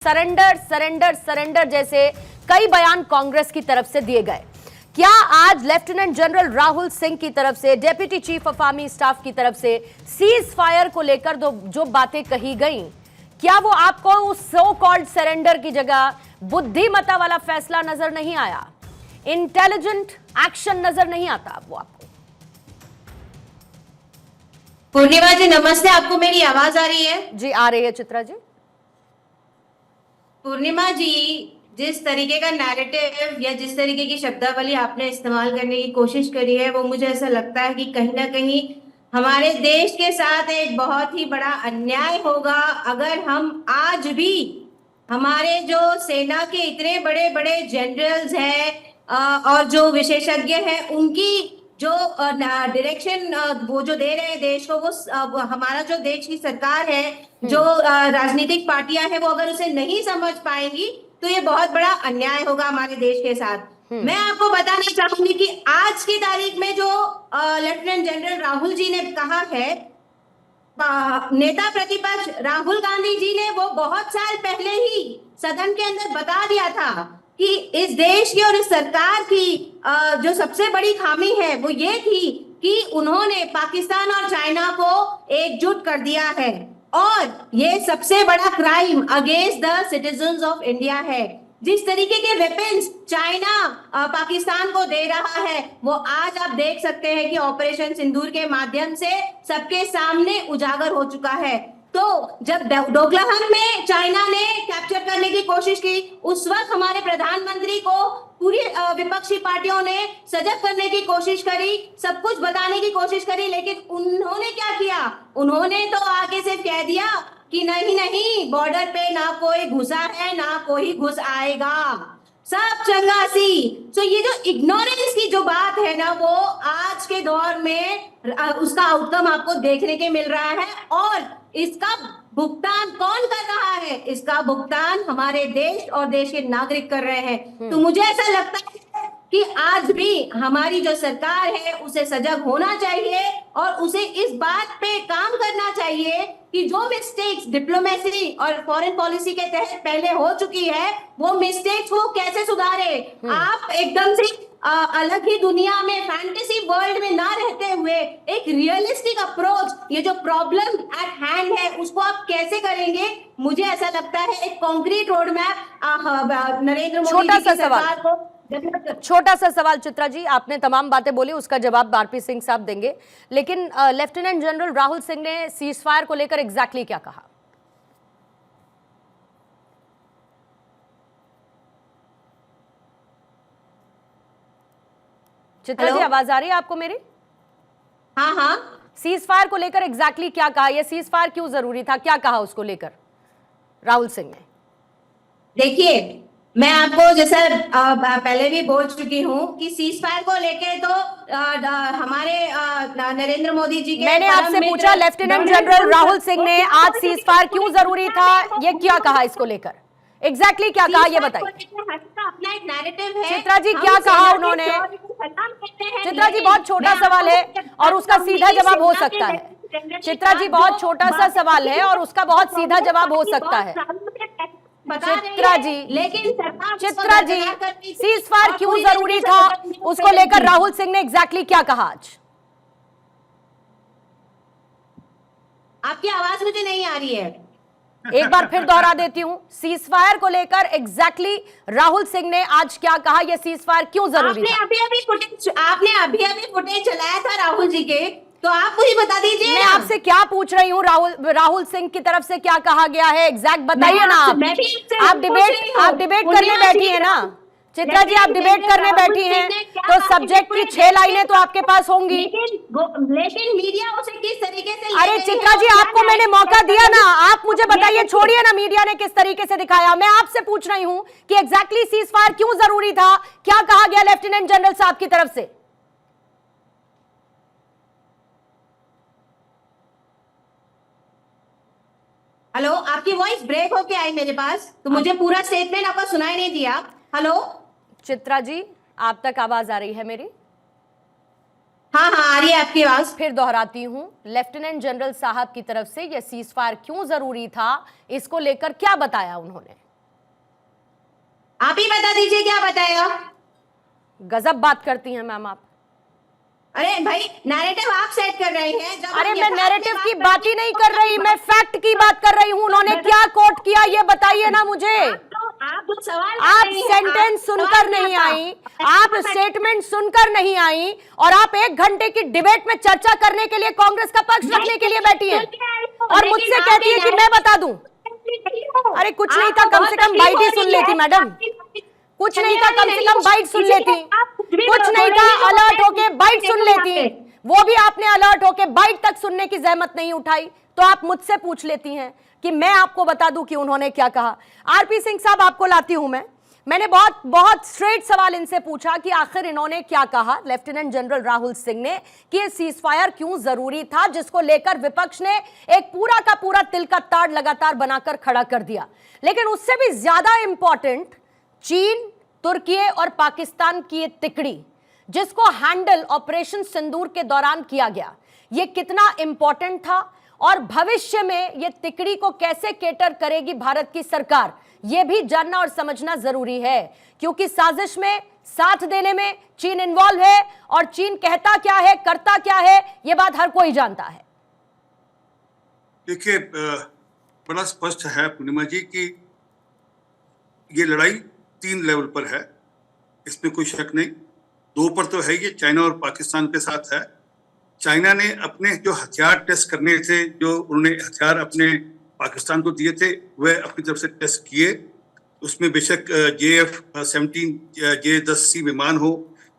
Surrender surrender surrender जैसे कई बयान कांग्रेस की तरफ से दिए गए। क्या आज लेफ्टिनेंट जनरल राहुल सिंह की तरफ से, deputy chief of army staff की तरफ से सीज फायर को लेकर जो बातें कही गई, क्या वो आपको उस सो कॉल्ड सरेंडर की जगह बुद्धिमत्ता वाला फैसला नजर नहीं आया? इंटेलिजेंट एक्शन नजर नहीं आता वो आपको? पूर्णिमा जी नमस्ते, आपको मेरी आवाज आ रही है? जी आ रही है चित्रा जी। पूर्णिमा जी, जिस तरीके का नैरेटिव या जिस तरीके की शब्दावली आपने इस्तेमाल करने की कोशिश करी है, वो मुझे ऐसा लगता है कि कहीं ना कहीं हमारे देश के साथ एक बहुत ही बड़ा अन्याय होगा अगर हम आज भी हमारे जो सेना के इतने बड़े बड़े जनरल्स हैं और जो विशेषज्ञ हैं, उनकी जो डायरेक्शन वो जो दे रहे हैं देश को, वो हमारा जो देश की सरकार है, जो राजनीतिक पार्टियां हैं, वो अगर उसे नहीं समझ पाएंगी तो ये बहुत बड़ा अन्याय होगा हमारे देश के साथ। मैं आपको बताना चाहूंगी कि आज की तारीख में जो लेफ्टिनेंट जनरल राहुल जी ने कहा है, नेता प्रतिपक्ष राहुल गांधी जी ने वो बहुत साल पहले ही सदन के अंदर बता दिया था कि इस देश की और इस सरकार की जो सबसे बड़ी खामी है वो ये थी कि उन्होंने पाकिस्तान और चाइना को एकजुट कर दिया है और ये सबसे बड़ा crime against the citizens of India है। जिस तरीके के वेपन्स चाइना पाकिस्तान को दे रहा है, वो आज आप देख सकते हैं कि ऑपरेशन सिंदूर के माध्यम से सबके सामने उजागर हो चुका है। तो जब डोकलाम में चाइना ने कैप्चर करने की कोशिश की, उस वक्त हमारे प्रधानमंत्री को पूरी विपक्षी पार्टियों ने सजग करने की कोशिश करी, सब कुछ बताने की कोशिश करी, लेकिन उन्होंने क्या किया? उन्होंने तो आगे से कह दिया कि नहीं नहीं, बॉर्डर पे ना कोई घुसा है ना कोई घुस आएगा, सब चंगासी। तो ये जो इग्नोरेंस की जो बात है ना, वो आज के दौर में उसका आउटकम आपको देखने के मिल रहा है। और इसका भुगतान कौन कर रहा है? इसका भुगतान हमारे देश और देश के नागरिक कर रहे हैं। तो मुझे ऐसा लगता है कि आज भी हमारी जो सरकार है उसे सजग होना चाहिए और उसे इस बात पे काम करना चाहिए कि जो मिस्टेक्स डिप्लोमेसी और फॉरेन पॉलिसी के तहत पहले हो चुकी है, वो मिस्टेक्स वो कैसे सुधारे। आप एकदम से अलग ही दुनिया में, फैंटेसी वर्ल्ड में ना रहते हुए एक रियलिस्टिक अप्रोच, ये जो प्रॉब्लम एट हैंड है उसको आप कैसे करेंगे? मुझे ऐसा लगता है एक concrete road map Narendra Modi ji की सरकार को। छोटा सा सवाल चित्रा जी, आपने तमाम बातें बोली, उसका जवाब आरपी सिंह साहब देंगे, लेकिन लेफ्टिनेंट जनरल राहुल सिंह ने सीज फायर को लेकर एग्जैक्टली क्या कहा? चित्रा जी आवाज आ रही है आपको मेरी? हाँ हाँ। सीज फायर को लेकर एग्जैक्टली क्या कहा? यह सीज फायर क्यों जरूरी था, क्या कहा उसको लेकर राहुल सिंह ने? देखिए, मैं आपको जैसा पहले भी बोल चुकी हूँ कि सीज फायर को लेके तो हमारे नरेंद्र मोदी जी के, मैंने आपसे पूछा लेफ्टिनेंट जनरल राहुल सिंह ने आज सीज फायर क्यों जरूरी था, ये क्या कहा इसको लेकर? एग्जैक्टली क्या कहा ये बताइए। अपना एक नैरेटिव है। चित्रा जी क्या कहा उन्होंने? चित्रा जी बहुत छोटा सवाल है और उसका सीधा जवाब हो सकता है। चित्रा जी बहुत छोटा सा सवाल है और उसका बहुत सीधा जवाब हो सकता है। चित्रा जी, लेकिन चित्रा जी, सीज फायर क्यों जरूरी था उसको लेकर राहुल सिंह ने एग्जैक्टली क्या कहा आज? आपकी आवाज मुझे नहीं आ रही है, एक बार फिर दोहरा देती हूं, सीज फायर को लेकर एग्जैक्टली राहुल सिंह ने आज क्या कहा, यह सीज फायर क्यों जरूरी था? आपने अभी अभी फुटेज चलाया था राहुल जी के, तो आप मुझे बता दीजिए। मैं आपसे क्या पूछ रही हूँ, राहुल सिंह की तरफ से क्या कहा गया है एग्जैक्ट बताइए ना। आप डिबेट करने बैठी है ना चित्रा जी, आप डिबेट करने बैठी हैं तो सब्जेक्ट की 6 लाइनें तो आपके पास होंगी। लेकिन मीडिया उसे किस तरीके से, अरे चित्रा जी आपको मैंने मौका दिया ना, आप मुझे बताइए, छोड़िए ना मीडिया ने किस तरीके से दिखाया। मैं आपसे पूछ रही हूँ कि एग्जैक्टली सीज फायर क्यों जरूरी था, क्या कहा गया लेफ्टिनेंट जनरल साहब की तरफ से? हेलो, आपकी वॉइस ब्रेक होके आई मेरे पास, तो मुझे पूरा स्टेटमेंट आपका सुनाई नहीं दिया। हेलो चित्रा जी, आप तक आवाज आ रही है मेरी? हाँ हाँ आ रही है आपकी आवाज। फिर दोहराती हूं, लेफ्टिनेंट जनरल साहब की तरफ से यह सीज फायर क्यों जरूरी था, इसको लेकर क्या बताया उन्होंने? आप ही बता दीजिए क्या बताया। गजब बात करती हैं मैम आप। अरे भाई नैरेटिव आप सेट कर रहे हैं। जब अरे हम मैं यथार्थ नैरेटिव की करते बात ही हैं, नहीं तो कर रही, मैं फैक्ट की बात कर रही हूँ। उन्होंने क्या कोट किया ये बताइए ना मुझे। आप जो सवाल कर आप रही हैं, सेंटेंस सुनकर नहीं आई, आप स्टेटमेंट सुनकर नहीं आई, और आप 1 घंटे की डिबेट में चर्चा करने के लिए कांग्रेस का पक्ष रखने के लिए बैठी हैं और मुझसे कहती है कि मैं बता दूं। अरे कुछ नहीं था, कम से कम बाइट ही सुन लेती मैडम। कुछ नहीं था, कम से कम बाइट सुन लेती। कुछ नहीं था, अलर्ट होके बाइट सुन लेती। वो भी आपने अलर्ट होके बाइट तक सुनने की जहमत नहीं उठाई, तो आप मुझसे पूछ लेती हैं कि मैं आपको बता दूं कि उन्होंने क्या कहा। आरपी सिंह साहब, आपको लाती हूं मैंने बहुत स्ट्रेट सवाल इनसे पूछा कि आखिर इन्होंने क्या कहा, लेफ्टिनेंट जनरल राहुल सिंह ने, कि ये सीजफायर क्यों जरूरी था, जिसको लेकर विपक्ष ने एक पूरा का पूरा तिल का ताड़ लगातार बनाकर खड़ा कर दिया। लेकिन उससे भी ज्यादा इंपॉर्टेंट चीन, तुर्की और पाकिस्तान की ये तिकड़ी, जिसको हैंडल ऑपरेशन सिंदूर के दौरान किया गया, ये कितना इंपॉर्टेंट था और भविष्य में ये तिकड़ी को कैसे केटर करेगी भारत की सरकार, ये भी जानना और समझना जरूरी है। क्योंकि साजिश में साथ देने में चीन इन्वॉल्व है, और चीन कहता क्या है, करता क्या है, ये बात हर कोई जानता है। देखिए, बड़ा स्पष्ट है पूर्णिमा जी कि ये लड़ाई 3 लेवल पर है, इसमें कोई शक नहीं। 2 पर तो है, ये चाइना और पाकिस्तान के साथ है। चाइना ने अपने जो हथियार टेस्ट करने थे, जो उन्होंने हथियार अपने पाकिस्तान को दिए थे, वह अपनी तरफ से टेस्ट किए। उसमें बेशक JF-17 J-10C विमान हो,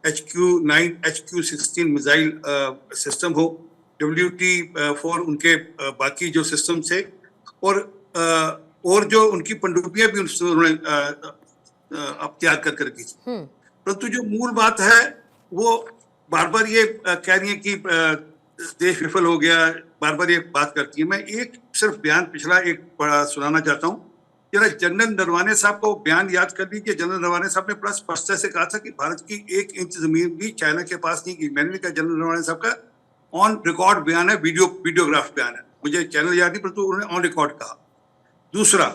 HQ-9 HQ-16 मिसाइल सिस्टम हो, WT-4 उनके बाकी जो सिस्टम थे, और जो उनकी पनडुब्बियां भी उन्होंने अब तैयार कर की थी। परंतु जो मूल बात है, वो बार बार ये कह रही है कि देश विफल हो गया, बार बार ये बात करती है। मैं एक सिर्फ बयान पिछला एक बड़ा सुनाना चाहता हूँ। जरा जनरल नरवाने साहब का बयान याद कर लीजिए। जनरल नरवाने साहब ने बड़ा स्पष्टता से कहा था कि भारत की 1 इंच जमीन भी चाइना के पास नहीं की। मैंने कहा, जनरल नरवाने साहब का ऑन रिकॉर्ड बयान है, वीडियोग्राफ बयान है, मुझे चैनल याद नहीं, परंतु उन्होंने ऑन रिकॉर्ड कहा। दूसरा,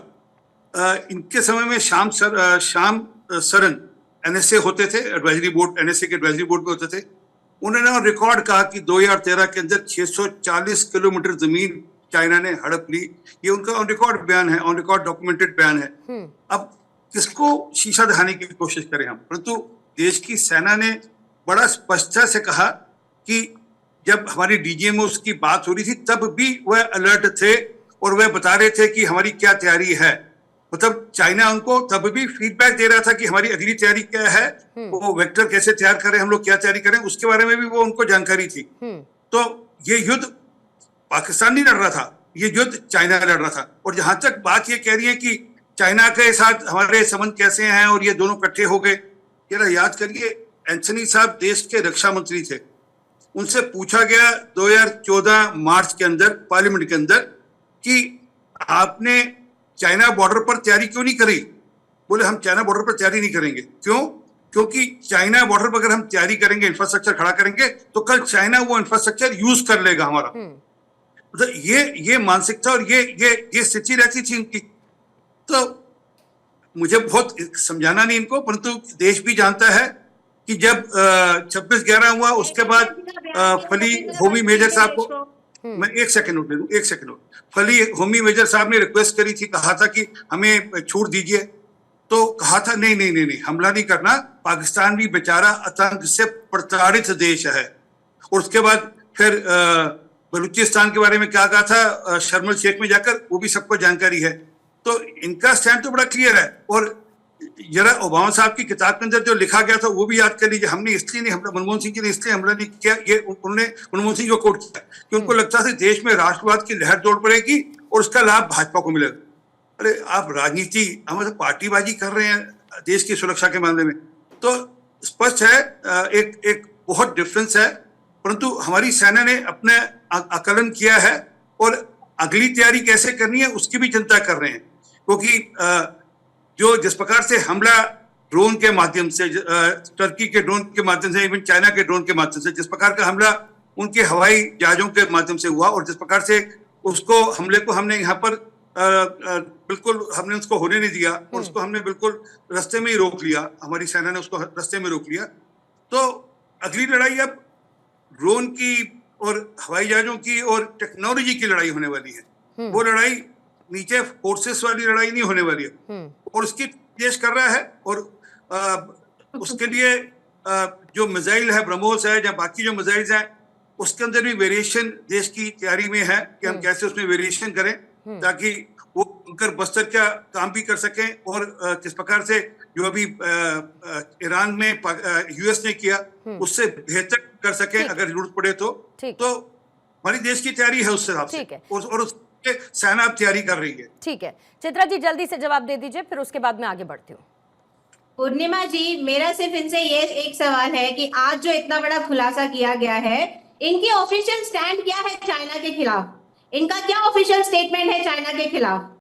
इनके समय में श्याम सरन NSA होते थे, एडवाइजरी बोर्ड, NSA के एडवाइजरी बोर्ड में होते थे। उन्होंने रिकॉर्ड कहा कि 2013 के अंदर 640 किलोमीटर जमीन चाइना ने हड़प ली। ये उनका ऑन रिकॉर्ड बयान है, ऑन रिकॉर्ड डॉक्यूमेंटेड बयान है। अब किसको शीशा दिखाने की कोशिश करें हम, परंतु देश की सेना ने बड़ा स्पष्टता से कहा कि जब हमारी DGMO की बात हो रही थी, तब भी वह अलर्ट थे और वह बता रहे थे कि हमारी क्या तैयारी है। मतलब चाइना उनको तब भी फीडबैक दे रहा था कि हमारी अगली तैयारी क्या है, वो वेक्टर कैसे तैयार करें, हम लोग क्या तैयारी करें, उसके बारे में भी वो उनको जानकारी थी। तो ये युद्ध पाकिस्तान नहीं लड़ रहा था, ये युद्ध चाइना लड़ रहा था। और जहां तक बात ये कह रही है कि चाइना के साथ हमारे संबंध कैसे हैं और ये दोनों इकट्ठे हो गए, जरा याद करिए, एंथनी साहब देश के रक्षा मंत्री थे। उनसे पूछा गया 2014 मार्च के अंदर पार्लियामेंट के अंदर कि आपने चाइना बॉर्डर पर तैयारी क्यों नहीं करी। बोले, हम चाइना बॉर्डर पर तैयारी नहीं करेंगे। क्यों? क्योंकि चाइना बॉर्डर पर अगर हम तैयारी करेंगे, इंफ्रास्ट्रक्चर खड़ा करेंगे, तो कल चाइना वो इंफ्रास्ट्रक्चर यूज कर लेगा हमारा। मतलब ये मानसिकता और ये स्थिति रहती थी इनकी। तो मुझे बहुत समझाना नहीं इनको, परंतु देश भी जानता है कि जब 26/11 हुआ, उसके बाद फली होमी मेजर साहब को, मैं एक सेकंड दे दूं, 1 सेकंड। फली होमी मेजर साहब ने रिक्वेस्ट करी थी, कहा था कि हमें छूट दीजिए, तो कहा था नहीं, हमला नहीं करना, पाकिस्तान भी बेचारा आतंक से प्रताड़ित देश है। और उसके बाद फिर बलूचिस्तान के बारे में क्या कहा था शर्म शेख में जाकर, वो भी सबको जानकारी है। तो इनका स्टैंड तो बड़ा क्लियर है। और जरा ओबामा साहब की किताब के अंदर जो लिखा गया था वो भी याद कर लीजिए। हमने इसलिए नहीं, हमला मनमोहन सिंह जी ने इसलिए हमला नहीं किया, ये उन्होंने मनमोहन सिंह को कोट किया कि उनको लगता था देश में राष्ट्रवाद की लहर दौड़ पड़ेगी और उसका लाभ भाजपा को मिलेगा। अरे आप राजनीति, हम तो पार्टीबाजी कर रहे हैं देश की सुरक्षा के मामले में। तो स्पष्ट है, एक बहुत डिफरेंस है। परंतु हमारी सेना ने अपने आकलन किया है और अगली तैयारी कैसे करनी है उसकी भी चिंता कर रहे हैं। क्योंकि जो जिस प्रकार से हमला ड्रोन के माध्यम से, टर्की के ड्रोन के माध्यम से, इवन चाइना के ड्रोन के माध्यम से, जिस प्रकार का हमला उनके हवाई जहाजों के माध्यम से हुआ, और जिस प्रकार से उसको हमले को हमने यहाँ पर बिल्कुल हमने उसको होने नहीं दिया और उसको हमने बिल्कुल रास्ते में ही रोक लिया, हमारी सेना ने उसको रास्ते में रोक लिया। तो अगली लड़ाई अब ड्रोन की और हवाई जहाजों की और टेक्नोलॉजी की लड़ाई होने वाली है। वो लड़ाई नीचे फोर्सेस वाली लड़ाई नहीं होने वाली है और उसकी देश कर रहा है। और उसके लिए जो मिसाइल है, ब्रह्मोस है या बाकी जो मिसाइल्स हैं, उसके अंदर भी वेरिएशन देश की तैयारी में है कि हम कैसे उसमें वेरिएशन करें ताकि वो bunker बस्तर का काम भी कर सकें और किस प्रकार से जो अभी ईरान में यूएस ने किया उससे बेहतर कर सकें अगर जरूरत पड़े तो हमारी देश की तैयारी है उस हिसाब से और उसके सेना अब तैयारी कर रही है। ठीक है चित्रा जी, जल्दी से जवाब दे दीजिए, फिर उसके बाद मैं आगे बढ़ती हूँ। पूर्णिमा जी, मेरा सिर्फ इनसे ये एक सवाल है कि आज जो इतना बड़ा खुलासा किया गया है, इनकी ऑफिशियल स्टैंड क्या है चाइना के खिलाफ? इनका क्या ऑफिशियल स्टेटमेंट है चाइना के खिलाफ?